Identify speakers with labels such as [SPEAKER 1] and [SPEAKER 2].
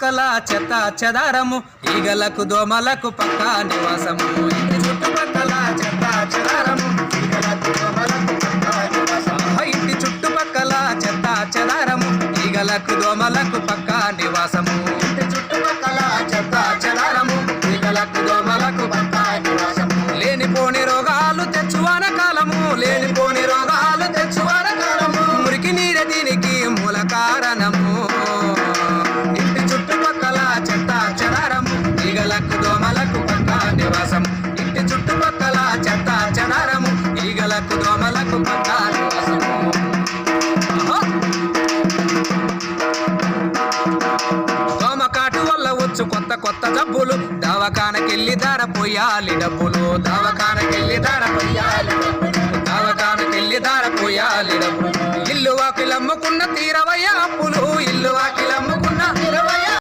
[SPEAKER 1] చుట్టుపక్కల చెత్త చెదారము ఈగలకు దోమలకు పక్కా నివాసము ఇంటి చుట్టుపక్కల చెత్త చెదారము ఈగలకు దోమలకు పక్కా నివాసము ఇంటి చుట్టుపక్కల చెత్త చెదారము ఈగలకు దోమలకు పక్కా నివాసము ఇంటి చుట్టుపక్కల చెత్త చెదారము ఈగలకు దోమలకు పక్కా నివాసము లేనిపోని రోగాలు తెచ్చువాన కాలము లేనిపోని రోగాలు తెచ్చువాన కాలము మురికి నీరే దీనికి మూల కారణము ఇంటి చుట్టుపక్కల చెత్త చెదారము ఈగలకు దోమలకు పక్కా నివాసం ఇంటి చుట్టుపక్కల చెత్త చెదారము ఈగలకు దోమలకు పక్కా నివాసము దోమకాటు వల్ల వచ్చు కొత్త కొత్త జబ్బులు దవాఖానకెళ్ళి ధర పోయాలి డబ్బులు దవాఖానకెళ్ళి ధర పోయాలి దవాఖానకెళ్ళి ధర పోయాలి డబ్బులు ఇల్లు వాకిలమ్ముకున్న తీరవయ్య అప్పులు ఇల్లు వాకిలమ్మ